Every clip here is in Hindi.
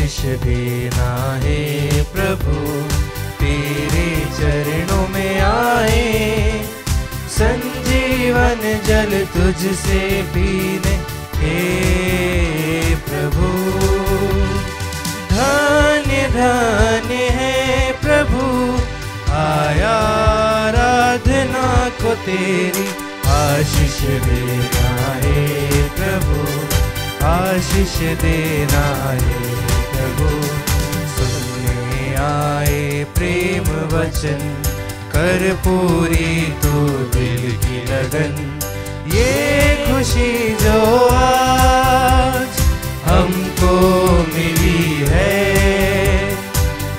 आशीष देना है प्रभु, तेरे चरणों में आए, संजीवन जल तुझसे पीने हे प्रभु। धन्य धन्य है प्रभु, आया आराधना को तेरी, आशीष देना है प्रभु, आशीष देना है प्रभु। सुनने आए प्रेम वचन, कर पूरी तो दिल की लगन, ये खुशी जो आज हमको मिली है,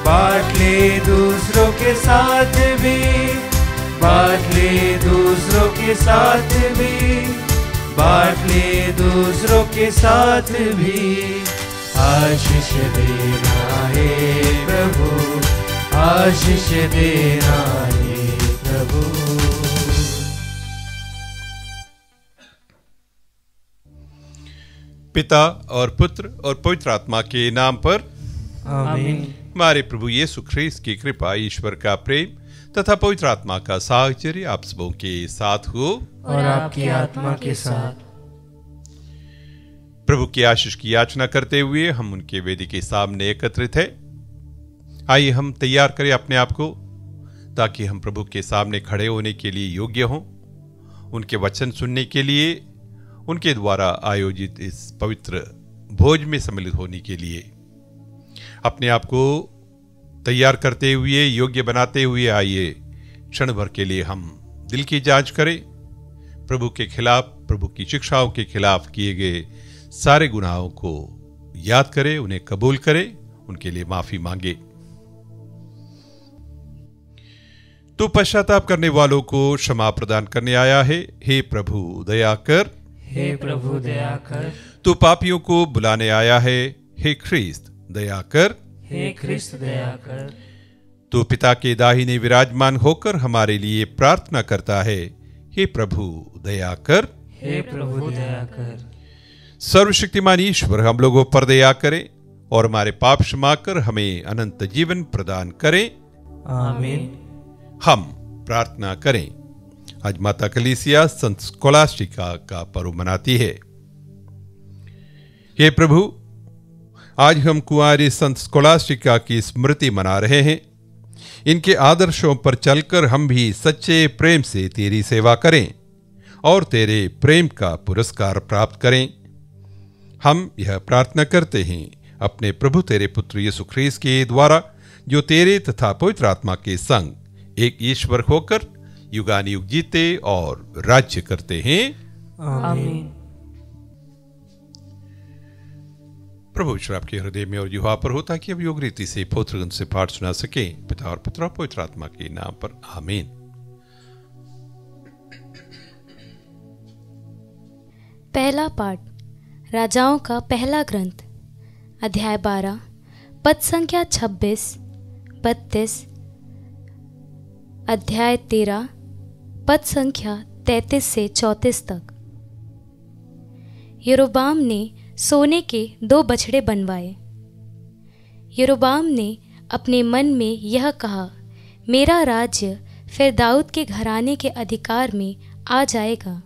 बांट ले दूसरों के साथ भी, बांट ले दूसरों के साथ भी, बांट ले दूसरों के साथ भी। आशीष देना है प्रभु, आशीष देना है प्रभु। पिता और पुत्र और पवित्र आत्मा के नाम पर आमीन। हमारे प्रभु यीशु ख्रीस्त की कृपा, ईश्वर का प्रेम तथा पवित्र आत्मा का साहचर्य आप सबों के साथ हो और आपकी आत्मा के साथ। प्रभु की आशीष की याचना करते हुए हम उनके वेदी के सामने एकत्रित है। आइए हम तैयार करें अपने आप को, ताकि हम प्रभु के सामने खड़े होने के लिए योग्य हों, उनके वचन सुनने के लिए, उनके द्वारा आयोजित इस पवित्र भोज में सम्मिलित होने के लिए अपने आप को तैयार करते हुए, योग्य बनाते हुए आइए क्षण भर के लिए हम दिल की जांच करें। प्रभु के खिलाफ, प्रभु की शिक्षाओं के खिलाफ किए गए सारे गुनाहों को याद करें, उन्हें कबूल करें, उनके लिए माफी मांगे। तू पश्चाताप करने वालों को क्षमा प्रदान करने आया है, हे प्रभु दया कर, हे प्रभु दया कर। तू पापियों को बुलाने आया है, हे ख्रीस्त दया कर, हे ख्रीस्त दया कर। तू पिता के दाहिने विराजमान होकर हमारे लिए प्रार्थना करता है, हे प्रभु दया कर, हे प्रभु दया कर। सर्वशक्तिमान ईश्वर हम लोगों पर दया करे और हमारे पाप क्षमा कर हमें अनंत जीवन प्रदान करे। आमीन। हम प्रार्थना करें। आज माता कलीसिया संत स्कोलास्टिका का पर्व मनाती है। हे प्रभु, आज हम कुंवारी संत स्कोलास्टिका की स्मृति मना रहे हैं। इनके आदर्शों पर चलकर हम भी सच्चे प्रेम से तेरी सेवा करें और तेरे प्रेम का पुरस्कार प्राप्त करें। हम यह प्रार्थना करते हैं अपने प्रभु तेरे पुत्र यीशु ख्रीस्त के द्वारा, जो तेरे तथा पवित्र आत्मा के संग एक ईश्वर होकर युगानुयुग जीते और राज्य करते हैं। आमीन। प्रभु ईश्वर आपके हृदय में और जिह्वा पर हो, ताकि अब योग रीति से पवित्रगण से पाठ सुना सके। पिता और पुत्र और पवित्र आत्मा के नाम पर आमीन। पहला पाठ राजाओं का पहला ग्रंथ, अध्याय 12, पद संख्या 26, 32, अध्याय 13, पद संख्या 33 से 34 तक। यरोबाम ने सोने के 2 बछड़े बनवाए। यरोबाम ने अपने मन में यह कहा, मेरा राज्य फिर दाऊद के घराने के अधिकार में आ जाएगा।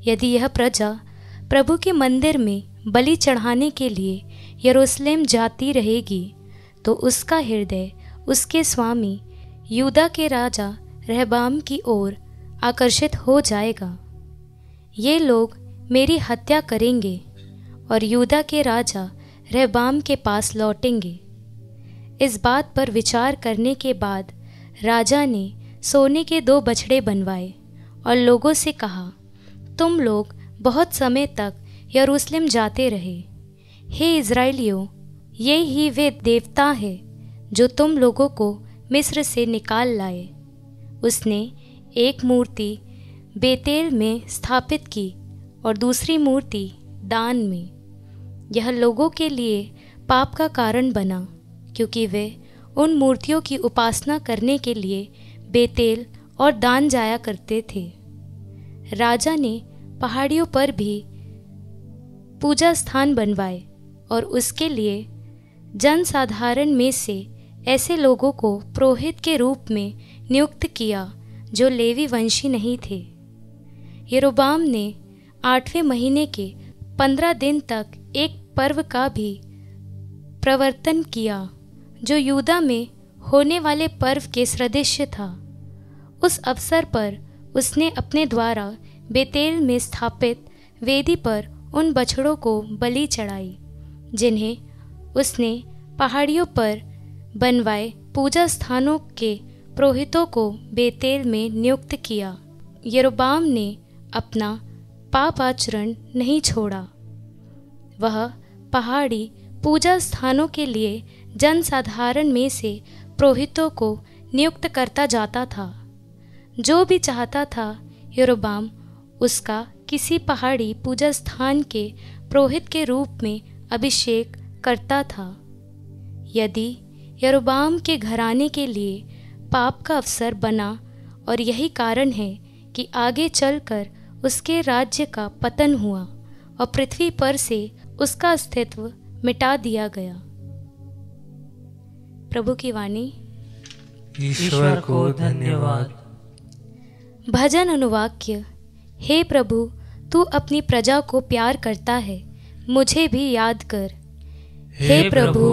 यदि यह प्रजा प्रभु के मंदिर में बलि चढ़ाने के लिए यरूशलेम जाती रहेगी, तो उसका हृदय उसके स्वामी यूदा के राजा रहबाम की ओर आकर्षित हो जाएगा। ये लोग मेरी हत्या करेंगे और यूदा के राजा रहबाम के पास लौटेंगे। इस बात पर विचार करने के बाद राजा ने सोने के 2 बछड़े बनवाए और लोगों से कहा, तुम लोग बहुत समय तक यरूशलेम जाते रहे। हे इज़राइलियों, ये ही वे देवता है जो तुम लोगों को मिस्र से निकाल लाए। उसने एक मूर्ति बेतेल में स्थापित की और दूसरी मूर्ति दान में। यह लोगों के लिए पाप का कारण बना, क्योंकि वे उन मूर्तियों की उपासना करने के लिए बेतेल और दान जाया करते थे। राजा ने पहाड़ियों पर भी पूजा स्थान बनवाए और उसके लिए जनसाधारण में से ऐसे लोगों को पुरोहित के रूप में नियुक्त किया जो लेवी वंशी नहीं थे। यरोबाम ने 8वें महीने के 15 दिन तक एक पर्व का भी प्रवर्तन किया जो यूदा में होने वाले पर्व के सदृश्य था। उस अवसर पर उसने अपने द्वारा बेतेल में स्थापित वेदी पर उन बछड़ों को बलि चढ़ाई जिन्हें उसने पहाड़ियों पर बनवाए पूजा स्थानों के पुरोहितों को बेतेल में नियुक्त किया। यरोबाम ने अपना पाप आचरण नहीं छोड़ा। वह पहाड़ी पूजा स्थानों के लिए जनसाधारण में से पुरोहितों को नियुक्त करता जाता था। जो भी चाहता था यरोबाम उसका किसी पहाड़ी पूजा स्थान के पुरोहित के रूप में अभिषेक करता था। यदि यरोबाम के घराने के लिए पाप का अवसर बना और यही कारण है कि आगे चलकर उसके राज्य का पतन हुआ और पृथ्वी पर से उसका अस्तित्व मिटा दिया गया। प्रभु की वाणी। ईश्वर को धन्यवाद। भजन अनुवाक्य। हे प्रभु, तू अपनी प्रजा को प्यार करता है, मुझे भी याद कर। हे प्रभु,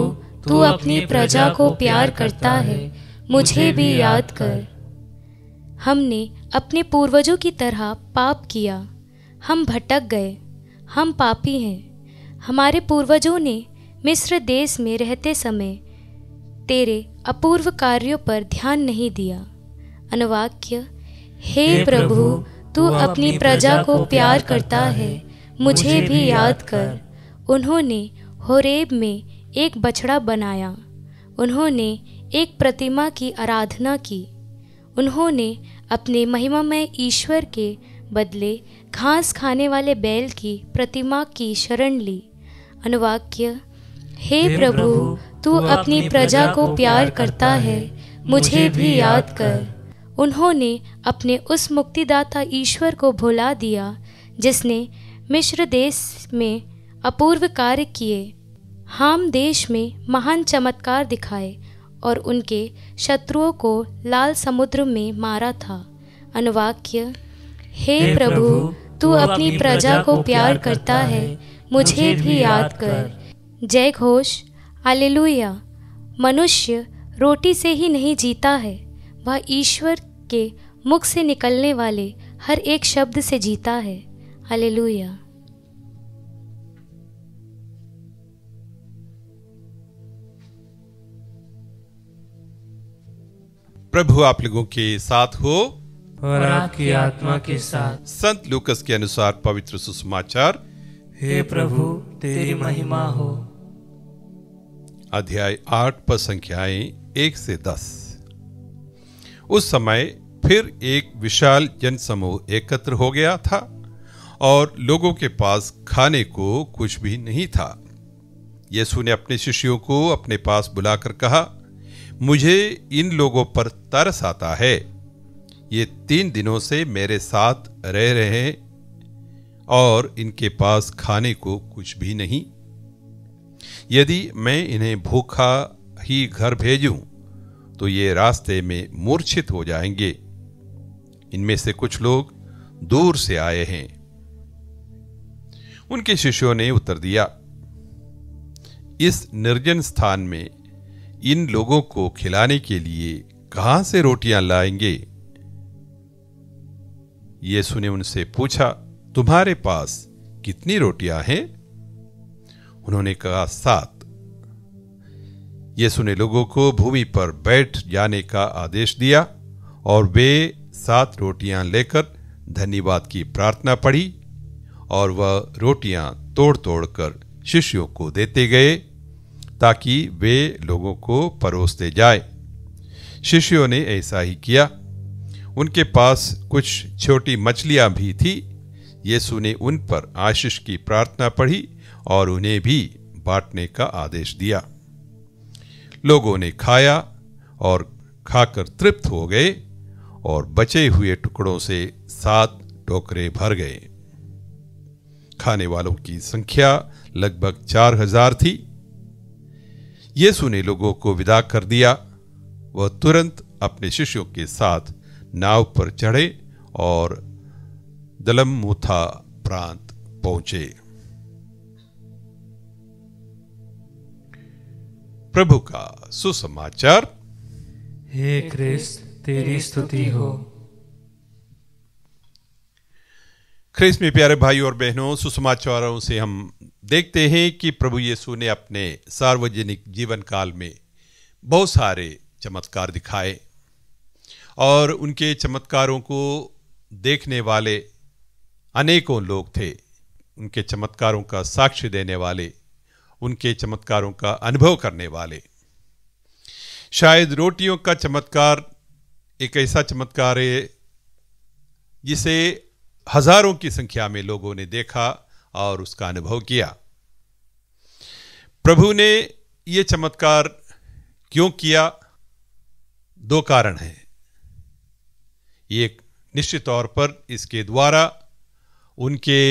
तू अपनी प्रजा को प्यार करता है, मुझे भी याद कर। हमने अपने पूर्वजों की तरह पाप किया, हम भटक गए, हम पापी हैं। हमारे पूर्वजों ने मिस्र देश में रहते समय तेरे अपूर्व कार्यों पर ध्यान नहीं दिया। अनुवाक्य। हे प्रभु, तू अपनी प्रजा को प्यार करता है, मुझे भी याद कर। उन्होंने होरेब में एक बछड़ा बनाया, उन्होंने एक प्रतिमा की आराधना की, उन्होंने अपने महिमामय ईश्वर के बदले घास खाने वाले बैल की प्रतिमा की शरण ली। अनुवाक्य। हे प्रभु, तू अपनी प्रजा को प्यार करता है, मुझे भी याद कर। उन्होंने अपने उस मुक्तिदाता ईश्वर को भुला दिया जिसने मिस्र देश में अपूर्व कार्य किए, हाम देश में महान चमत्कार दिखाए और उनके शत्रुओं को लाल समुद्र में मारा था। अनुवाक्य। हे प्रभु, तू अपनी प्रजा को प्यार करता है, मुझे भी याद कर। जय घोष। हालेलुया। मनुष्य रोटी से ही नहीं जीता है, वह ईश्वर के मुख से निकलने वाले हर एक शब्द से जीता है। हालेलुया। प्रभु आप लोगों के साथ हो और आपकी आत्मा के साथ। संत लूकस के अनुसार पवित्र सुसमाचार। हे प्रभु, तेरी महिमा हो। अध्याय 8 पद संख्याएं 1 से 10। उस समय फिर एक विशाल जनसमूह एकत्र हो गया था और लोगों के पास खाने को कुछ भी नहीं था। यीशु ने अपने शिष्यों को अपने पास बुलाकर कहा, मुझे इन लोगों पर तरस आता है। ये 3 दिनों से मेरे साथ रह रहे हैं और इनके पास खाने को कुछ भी नहीं। यदि मैं इन्हें भूखा ही घर भेजूं तो ये रास्ते में मूर्छित हो जाएंगे। इनमें से कुछ लोग दूर से आए हैं। उनके शिष्यों ने उत्तर दिया, इस निर्जन स्थान में इन लोगों को खिलाने के लिए कहां से रोटियां लाएंगे? यीशु ने उनसे पूछा, तुम्हारे पास कितनी रोटियां हैं? उन्होंने कहा, 7। यीशु ने लोगों को भूमि पर बैठ जाने का आदेश दिया और वे 7 रोटियां लेकर धन्यवाद की प्रार्थना पढ़ी और वह रोटियां तोड़ तोड़ कर शिष्यों को देते गए ताकि वे लोगों को परोसते जाए। शिष्यों ने ऐसा ही किया। उनके पास कुछ छोटी मछलियां भी थी। यीशु ने उन पर आशीष की प्रार्थना पढ़ी और उन्हें भी बांटने का आदेश दिया। लोगों ने खाया और खाकर तृप्त हो गए और बचे हुए टुकड़ों से 7 टोकरे भर गए। खाने वालों की संख्या लगभग 4000 थी। यीशु ने लोगों को विदा कर दिया। वह तुरंत अपने शिष्यों के साथ नाव पर चढ़े और दलमूथा प्रांत पहुंचे। प्रभु का सुसमाचार। हे क्रिस्त, तेरी स्तुति हो। ख्रीस्त में प्यारे भाई और बहनों, सुसमाचारों से हम देखते हैं कि प्रभु यीशु ने अपने सार्वजनिक जीवन काल में बहुत सारे चमत्कार दिखाए और उनके चमत्कारों को देखने वाले अनेकों लोग थे। उनके चमत्कारों का साक्ष्य देने वाले, उनके चमत्कारों का अनुभव करने वाले। शायद रोटियों का चमत्कार एक ऐसा चमत्कार है जिसे हजारों की संख्या में लोगों ने देखा और उसका अनुभव किया। प्रभु ने यह चमत्कार क्यों किया? दो कारण हैं। एक निश्चित तौर पर इसके द्वारा उनके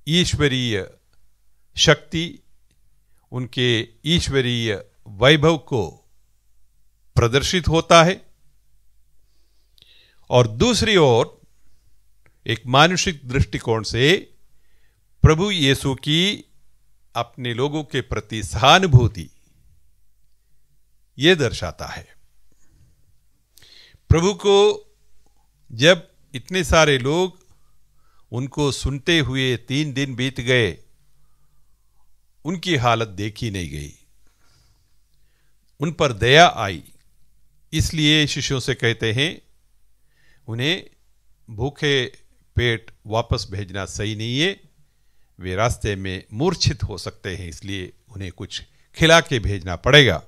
ईश्वरीय शक्ति, उनके ईश्वरीय वैभव को प्रदर्शित होता है, और दूसरी ओर एक मानुषिक दृष्टिकोण से प्रभु यीशु की अपने लोगों के प्रति सहानुभूति यह दर्शाता है। प्रभु को जब इतने सारे लोग उनको सुनते हुए 3 दिन बीत गए, उनकी हालत देखी नहीं गई, उन पर दया आई। इसलिए शिष्यों से कहते हैं उन्हें भूखे पेट वापस भेजना सही नहीं है, वे रास्ते में मूर्छित हो सकते हैं, इसलिए उन्हें कुछ खिला के भेजना पड़ेगा।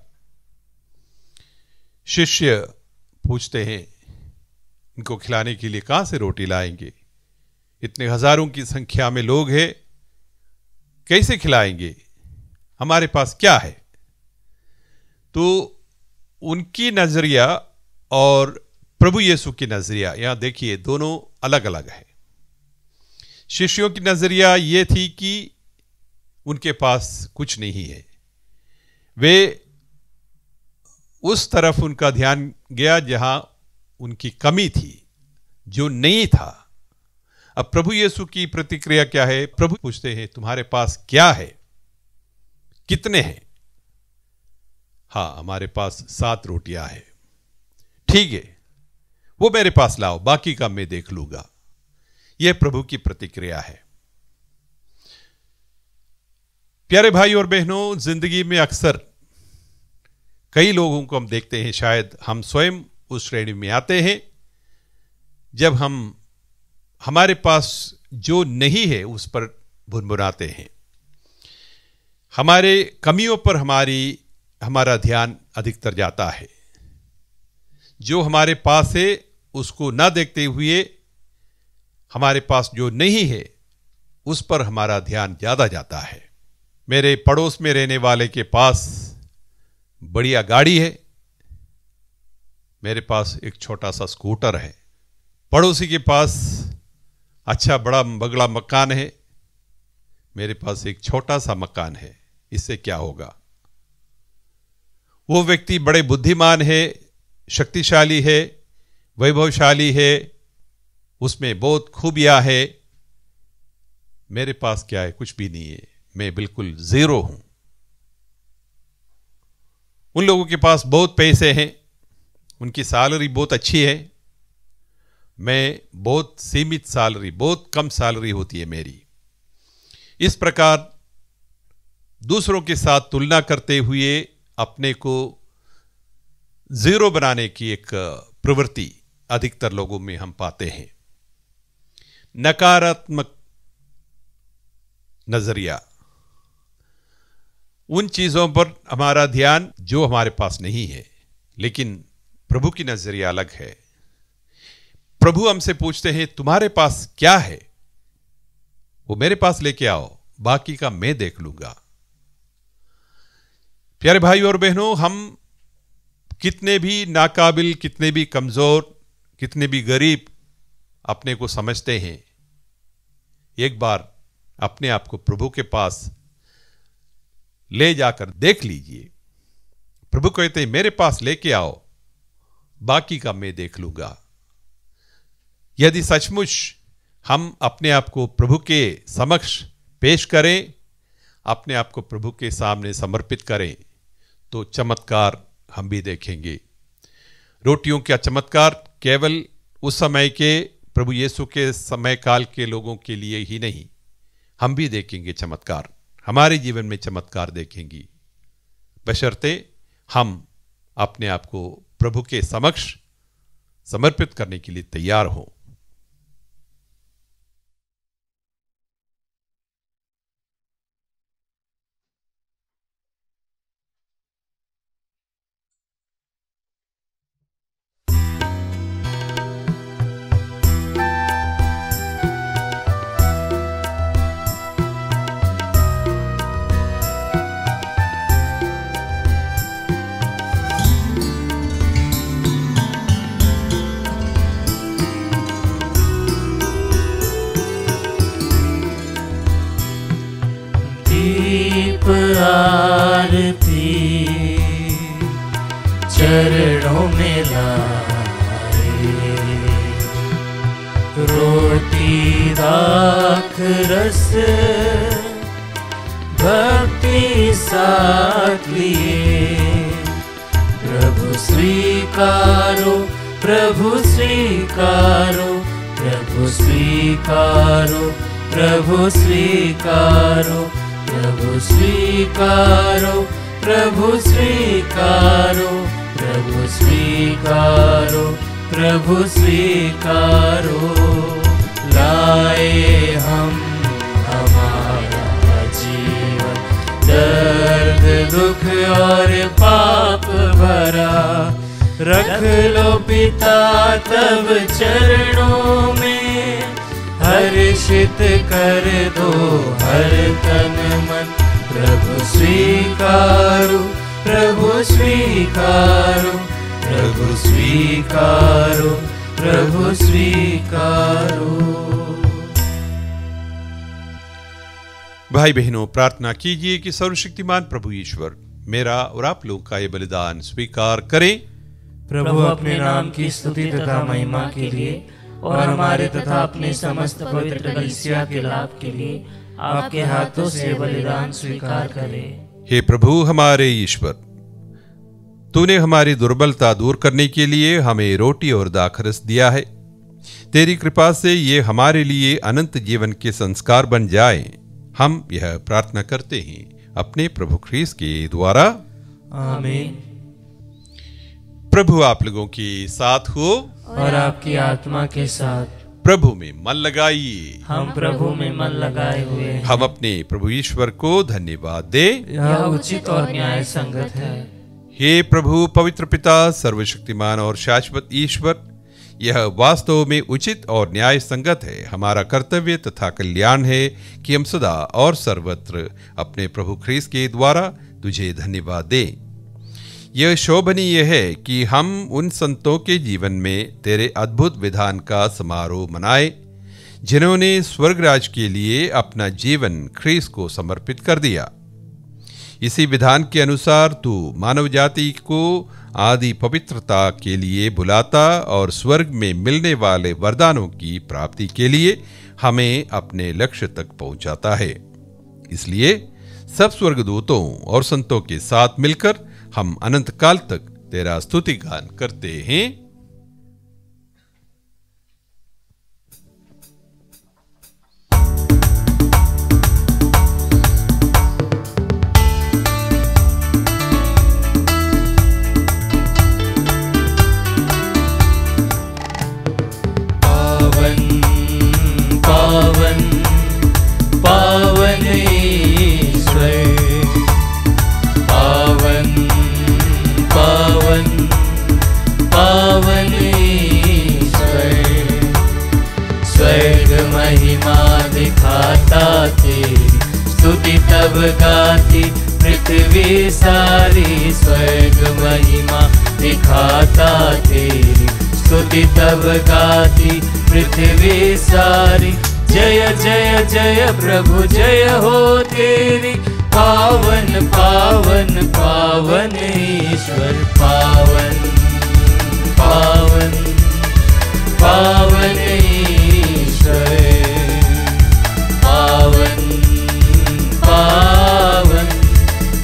शिष्य पूछते हैं इनको खिलाने के लिए कहां से रोटी लाएंगे? इतने हजारों की संख्या में लोग हैं, कैसे खिलाएंगे? हमारे पास क्या है? तो उनकी नजरिया और प्रभु यीशु की नजरिया, यहां देखिए, दोनों अलग अलग है। शिष्यों की नजरिया यह थी कि उनके पास कुछ नहीं है। वे उस तरफ उनका ध्यान गया जहां उनकी कमी थी, जो नहीं था। अब प्रभु यीशु की प्रतिक्रिया क्या है? प्रभु पूछते हैं तुम्हारे पास क्या है, कितने हैं? हां, हमारे पास 7 रोटियां हैं। ठीक है, वो मेरे पास लाओ, बाकी का मैं देख लूंगा। यह प्रभु की प्रतिक्रिया है। प्यारे भाई और बहनों, जिंदगी में अक्सर कई लोगों को हम देखते हैं, शायद हम स्वयं उस श्रेणी में आते हैं, जब हम हमारे पास जो नहीं है उस पर भुनभुनाते हैं। हमारे कमियों पर हमारा ध्यान अधिकतर जाता है। जो हमारे पास है उसको ना देखते हुए हमारे पास जो नहीं है उस पर हमारा ध्यान ज्यादा जाता है। मेरे पड़ोस में रहने वाले के पास बढ़िया गाड़ी है, मेरे पास एक छोटा सा स्कूटर है। पड़ोसी के पास अच्छा बड़ा बगला मकान है, मेरे पास एक छोटा सा मकान है। इससे क्या होगा? वो व्यक्ति बड़े बुद्धिमान है, शक्तिशाली है, वैभवशाली है, उसमें बहुत खूबियां है। मेरे पास क्या है? कुछ भी नहीं है, मैं बिल्कुल जीरो हूं। उन लोगों के पास बहुत पैसे हैं, उनकी सैलरी बहुत अच्छी है, मैं बहुत सीमित सैलरी, बहुत कम सैलरी होती है मेरी। इस प्रकार दूसरों के साथ तुलना करते हुए अपने को जीरो बनाने की एक प्रवृत्ति अधिकतर लोगों में हम पाते हैं। नकारात्मक नजरिया, उन चीजों पर हमारा ध्यान जो हमारे पास नहीं है। लेकिन प्रभु की नजरिया अलग है। प्रभु हमसे पूछते हैं तुम्हारे पास क्या है? वो मेरे पास लेके आओ, बाकी का मैं देख लूंगा। प्यारे भाई और बहनों, हम कितने भी नाकाबिल, कितने भी कमजोर, कितने भी गरीब अपने को समझते हैं, एक बार अपने आप को प्रभु के पास ले जाकर देख लीजिए। प्रभु कहते हैं मेरे पास लेके आओ, बाकी का मैं देख लूंगा। यदि सचमुच हम अपने आप को प्रभु के समक्ष पेश करें, अपने आप को प्रभु के सामने समर्पित करें, तो चमत्कार हम भी देखेंगे। रोटियों का चमत्कार केवल उस समय के प्रभु यीशु के समय काल के लोगों के लिए ही नहीं, हम भी देखेंगे चमत्कार, हमारे जीवन में चमत्कार देखेंगी, बशर्ते हम अपने आप को प्रभु के समक्ष समर्पित करने के लिए तैयार हों। आरती चरणों में लाए, रोटी दाख रस भक्ति साथ लिए। प्रभु स्वीकारो, प्रभु स्वीकारो, प्रभु स्वीकारो, प्रभु स्वीकारो, प्रभु स्वीकारो, प्रभु स्वीकारो, प्रभु स्वीकारो, प्रभु स्वीकारो। लाए हम हमारा जीवन, दर्द दुख और पाप भरा, रख लो पिता तब चरणों में, हर्षित कर दो हर तन मन। प्रभु स्वीकारो, प्रभु स्वीकारो, प्रभु स्वीकारो, प्रभु स्वीकारो। भाई बहनों, प्रार्थना कीजिए कि सर्वशक्तिमान प्रभु ईश्वर मेरा और आप लोग का ये बलिदान स्वीकार करें। प्रभु अपने नाम की स्तुति तथा महिमा के लिए और हमारे तथा अपने समस्त पवित्र कलीसिया के लाभ के लिए आपके हाथों से बलिदान स्वीकार करें। हे प्रभु हमारे ईश्वर, तूने हमारी दुर्बलता दूर करने के लिए हमें रोटी और दाखरस दिया है। तेरी कृपा से ये हमारे लिए अनंत जीवन के संस्कार बन जाए, हम यह प्रार्थना करते हैं अपने प्रभु ख्रीस्त के द्वारा, आमीन। प्रभु आप लोगों के साथ हो और आपकी आत्मा के साथ। प्रभु में मन लगाइए। हम प्रभु में मन लगाए हुए हैं। हम अपने प्रभु ईश्वर को धन्यवाद दे, यह उचित और न्याय संगत है। हे प्रभु पवित्र पिता, सर्वशक्तिमान और शाश्वत ईश्वर, यह वास्तव में उचित और न्याय संगत है। हमारा कर्तव्य तथा कल्याण है कि हम सदा और सर्वत्र अपने प्रभु ख्रीस्त के द्वारा तुझे धन्यवाद दें। यह शोभनीय है कि हम उन संतों के जीवन में तेरे अद्भुत विधान का समारोह मनाए, जिन्होंने स्वर्गराज के लिए अपना जीवन ख्रीस्त को समर्पित कर दिया। इसी विधान के अनुसार तू मानव जाति को आदि पवित्रता के लिए बुलाता और स्वर्ग में मिलने वाले वरदानों की प्राप्ति के लिए हमें अपने लक्ष्य तक पहुंचाता है। इसलिए सब स्वर्गदूतों और संतों के साथ मिलकर हम अनंत काल तक तेरा स्तुति गान करते हैं। पावन पावन पावन ईश्वर, पावन पावन पावन ईश्वर। स्वर्ग महिमा दिखाता तेरी, स्तुति तब गाती पृथ्वी सारी। स्वर्ग महिमा दिखाता तेरी, स्तुति तब गाती पृथ्वी सारी। जय जय जय प्रभु जय हो तेरी, पावन पावन ईश्वर पावन पावन पावन ईश्वर पावन पावन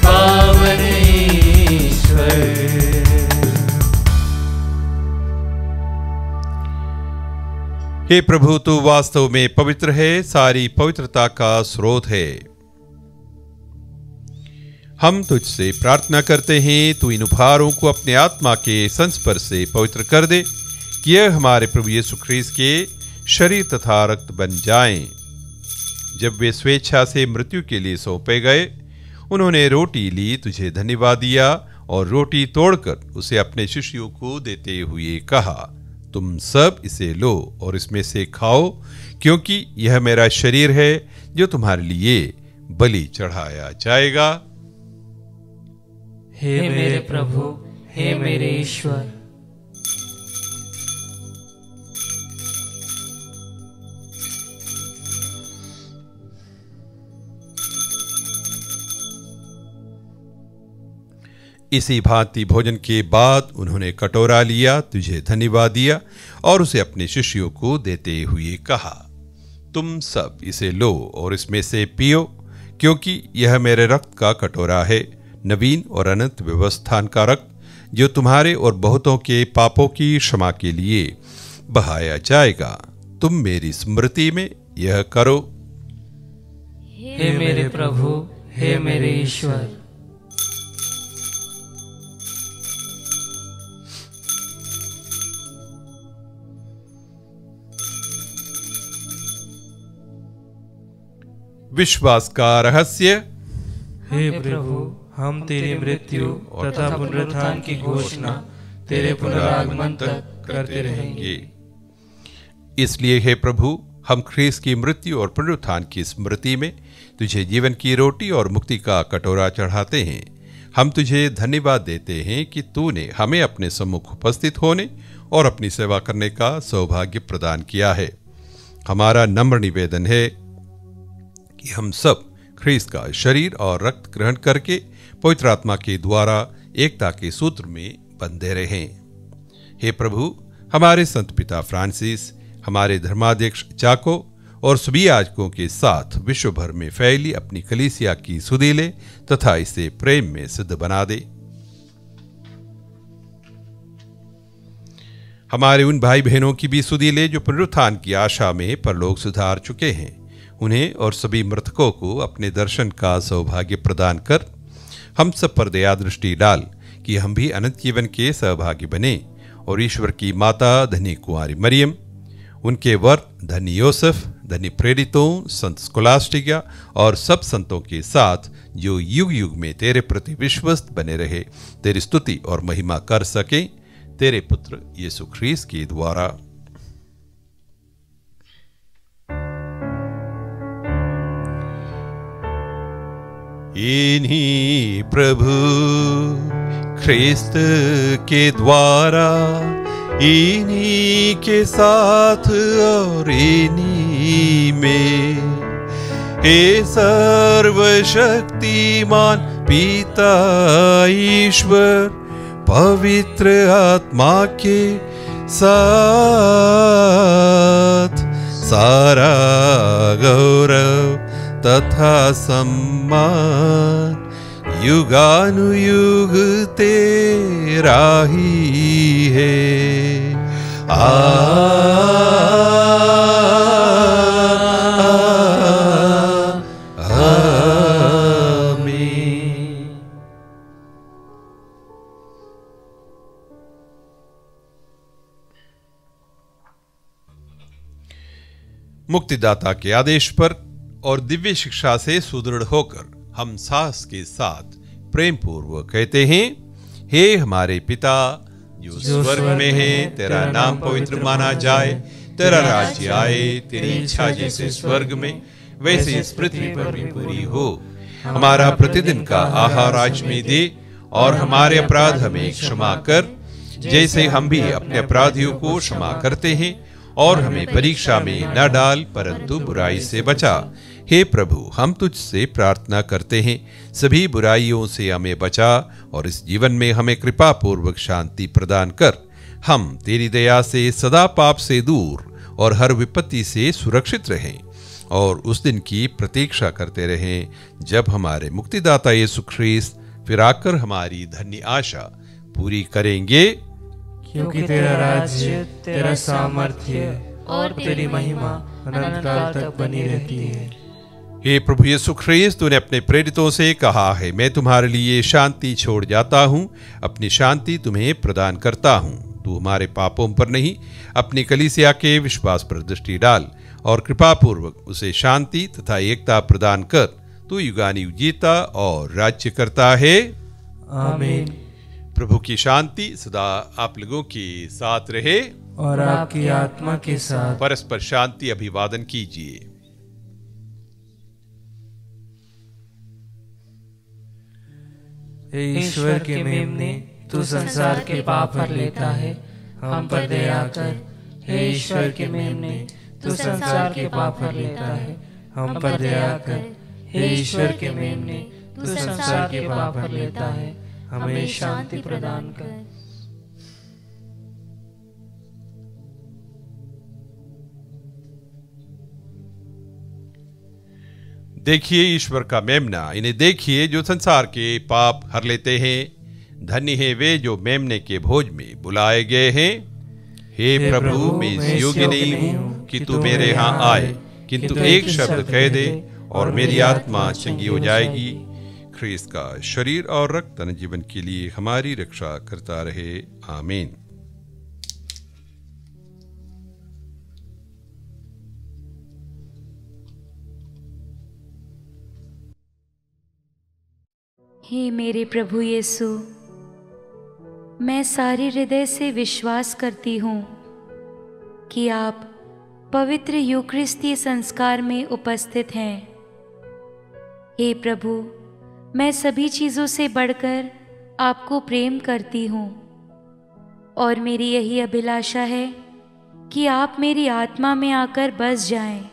पावन ईश्वर। हे प्रभु, तू वास्तव में पवित्र है, सारी पवित्रता का स्रोत है। हम तुझसे प्रार्थना करते हैं, तू इन उपहारों को अपने आत्मा के संस्पर्श से पवित्र कर दे कि यह हमारे प्रभु यीशु ख्रीस्त के शरीर तथा रक्त बन जाएं। जब वे स्वेच्छा से मृत्यु के लिए सौंपे गए, उन्होंने रोटी ली, तुझे धन्यवाद दिया और रोटी तोड़कर उसे अपने शिष्यों को देते हुए कहा, तुम सब इसे लो और इसमें से खाओ, क्योंकि यह मेरा शरीर है जो तुम्हारे लिए बलि चढ़ाया जाएगा। हे मेरे प्रभु, हे मेरे ईश्वर। इसी भांति भोजन के बाद उन्होंने कटोरा लिया, तुझे धन्यवाद दिया और उसे अपने शिष्यों को देते हुए कहा, तुम सब इसे लो और इसमें से पियो, क्योंकि यह मेरे रक्त का कटोरा है, नवीन और अनंत व्यवस्थान का रक्त, जो तुम्हारे और बहुतों के पापों की क्षमा के लिए बहाया जाएगा। तुम मेरी स्मृति में यह करो। हे मेरे प्रभु, हे मेरे ईश्वर। विश्वास का रहस्य। हे प्रभु, हम तेरी मृत्यु तथा पुनरुत्थान की घोषणा तेरे पुनरागमन तक करते रहेंगे। इसलिए हे प्रभु, हम ख्रीस्त की मृत्यु और पुनरुत्थान की स्मृति में तुझे जीवन की रोटी और मुक्ति का कटोरा चढ़ाते हैं। हम तुझे धन्यवाद देते हैं कि तूने हमें अपने सम्मुख उपस्थित होने और अपनी सेवा करने का सौभाग्य प्रदान किया है। हमारा नम्र निवेदन है कि हम सब ख्रीस्त का शरीर और रक्त ग्रहण करके पवित्र आत्मा के द्वारा एकता के सूत्र में बंधे रहें। हे प्रभु, हमारे संत पिता फ्रांसिस, हमारे धर्माध्यक्ष जाको और सभी याजकों के साथ विश्व भर में फैली अपनी कलीसिया की सुधि ले तथा इसे प्रेम में सिद्ध बना दे। हमारे उन भाई बहनों की भी सुधि ले जो पुनरुत्थान की आशा में परलोक सुधार चुके हैं। उन्हें और सभी मृतकों को अपने दर्शन का सौभाग्य प्रदान कर हम सब पर दया दृष्टि डाल कि हम भी अनंत जीवन के सहभागी बने और ईश्वर की माता धनी कुंवारी मरियम, उनके वर धनी योसेफ, धनी प्रेरितों, संत स्कोलास्टिका और सब संतों के साथ जो युग युग में तेरे प्रति विश्वस्त बने रहे, तेरी स्तुति और महिमा कर सके, तेरे पुत्र यीशु ख्रीस्त के द्वारा। इन्हीं प्रभु ख्रीस्त के द्वारा, इन्हीं के साथ और इन्हीं में, हे सर्वशक्तिमान पिता ईश्वर, पवित्र आत्मा के साथ सारा गौरव तथा सम्मान युगानुयुग तेरा ही है। आमीन। मुक्तिदाता के आदेश पर और दिव्य शिक्षा से सुदृढ़ होकर हम साहस के साथ प्रेम पूर्वक कहते हैं, हे हमारे पिता जो स्वर्ग में है, तेरा नाम पवित्र माना जाए, तेरा राज्य आए, तेरी इच्छा जैसे स्वर्ग में वैसे इस पृथ्वी पर भी पूरी हो। हमारा प्रतिदिन का आहार आज में दे और हमारे अपराध हमें क्षमा कर, जैसे हम भी अपने अपराधियों को क्षमा करते हैं, और हमें परीक्षा में न डाल परंतु बुराई से बचा, हे प्रभु, हम तुझसे प्रार्थना करते हैं, सभी बुराइयों से हमें बचा और इस जीवन में हमें कृपा पूर्वक शांति प्रदान कर। हम तेरी दया से सदा पाप से दूर और हर विपत्ति से सुरक्षित रहें और उस दिन की प्रतीक्षा करते रहें जब हमारे मुक्तिदाता यीशु ख्रीस्त फिर आकर हमारी धन्य आशा पूरी करेंगे। क्योंकि तेरा राज्य, तेरा सामर्थ्य और तेरी महिमा अनंत काल तक बनी रहती है। हे प्रभु यीशु ख्रीस्त, तूने अपने प्रेरितों से कहा है, मैं तुम्हारे लिए शांति छोड़ जाता हूँ, अपनी शांति तुम्हें प्रदान करता हूँ। तू हमारे पापों पर नहीं, अपनी कलीसिया के विश्वास पर दृष्टि डाल और कृपा पूर्वक उसे शांति तथा एकता प्रदान कर। तू युगानुयुग जीता और राज्य करता है। आमीन। प्रभु की शांति सदा आप लोगों के साथ रहे और आपकी आत्मा के साथ। परस्पर शांति अभिवादन कीजिए। हे ईश्वर के मेमने, तू संसार के पाप हर लेता है, हम पर दया कर। हे ईश्वर के मेमने, तू संसार के पाप हर लेता है, हम पर दया कर। हे ईश्वर के मेमने, तू संसार के पाप हर लेता है, हमें शांति प्रदान कर। देखिए ईश्वर का मेमना, इन्हें देखिए जो संसार के पाप हर लेते हैं। धन्य है वे जो मेमने के भोज में बुलाए गए हैं। हे प्रभु, मैं इस योग्य नहीं हूँ कि तू मेरे यहाँ आए, किंतु एक शब्द कह दे और मेरी आत्मा चंगी हो जाएगी। ख्रीस्त का शरीर और रक्त तन जीवन के लिए हमारी रक्षा करता रहे। आमीन। हे मेरे प्रभु यीशु, मैं सारे हृदय से विश्वास करती हूँ कि आप पवित्र यूकरिस्तीय संस्कार में उपस्थित हैं। हे प्रभु, मैं सभी चीज़ों से बढ़कर आपको प्रेम करती हूँ और मेरी यही अभिलाषा है कि आप मेरी आत्मा में आकर बस जाएं,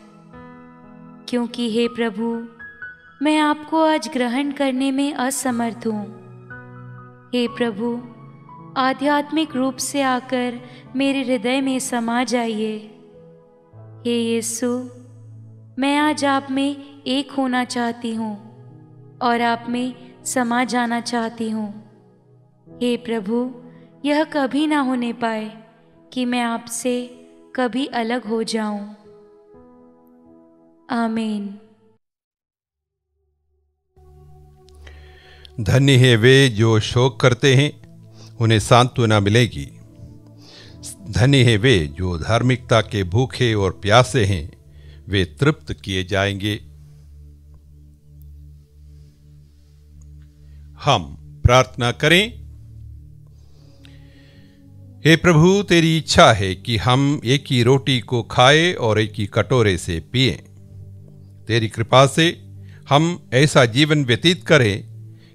क्योंकि हे प्रभु, मैं आपको आज ग्रहण करने में असमर्थ हूँ। हे प्रभु, आध्यात्मिक रूप से आकर मेरे हृदय में समा जाइए। हे यीशु, मैं आज आप में एक होना चाहती हूँ और आप में समा जाना चाहती हूँ। हे प्रभु, यह कभी ना होने पाए कि मैं आपसे कभी अलग हो जाऊं। आमीन। धन्य है वे जो शोक करते हैं, उन्हें सांत्वना मिलेगी। धन्य है वे जो धार्मिकता के भूखे और प्यासे हैं, वे तृप्त किए जाएंगे। हम प्रार्थना करें। हे प्रभु, तेरी इच्छा है कि हम एक ही रोटी को खाएं और एक ही कटोरे से पिएं। तेरी कृपा से हम ऐसा जीवन व्यतीत करें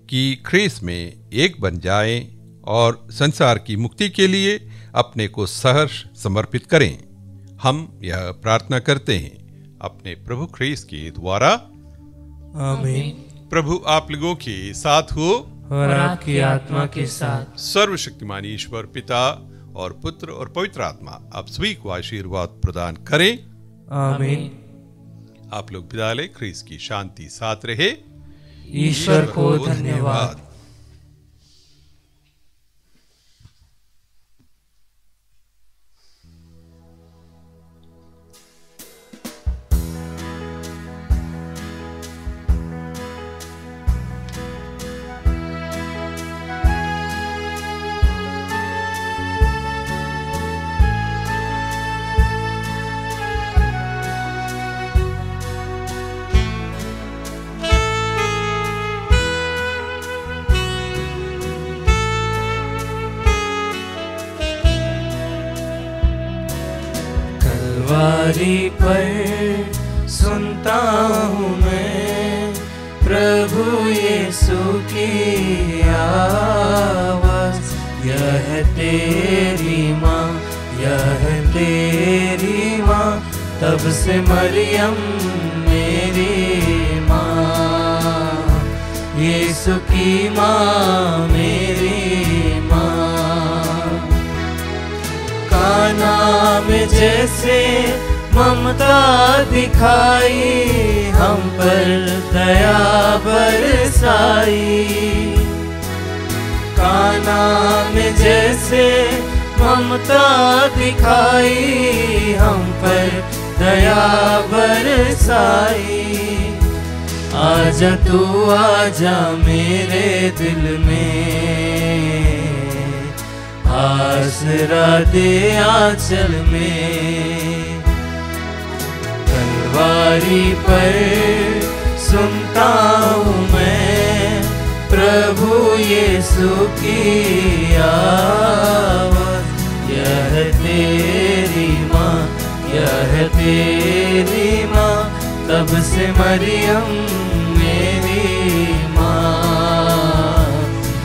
कि ख्रीस्त में एक बन जाएं और संसार की मुक्ति के लिए अपने को सहर्ष समर्पित करें। हम यह प्रार्थना करते हैं अपने प्रभु ख्रीस्त के द्वारा। आमीन। प्रभु आप लोगों के साथ हो और आपकी आत्मा के साथ। सर्वशक्तिमान ईश्वर पिता और पुत्र और पवित्र आत्मा आप सभी को आशीर्वाद प्रदान करें। आमीन। आप लोग विदा लें। ख्रीस्त की शांति साथ रहे। ईश्वर को धन्यवाद। कलवारी पर सुनता हूँ मैं प्रभु यीशु की आवाज़। यह तेरी माँ, यह तेरी माँ, तब से मरियम मेरी यीशु की माँ मेरी माँ। काना में जैसे ममता दिखाई, हम पर दया बरसाई। काना में जैसे ममता दिखाई, हम पर दया बरसाई। आजा तू आजा मेरे दिल में, आसरा दे आंचल में। कलवारी पर सुनता हूँ मैं प्रभु यीशु की आवाज़। यह तेरी माँ, यह तेरी माँ, तब से मरियम मेरी माँ।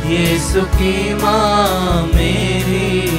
यीशु की माँ मेरी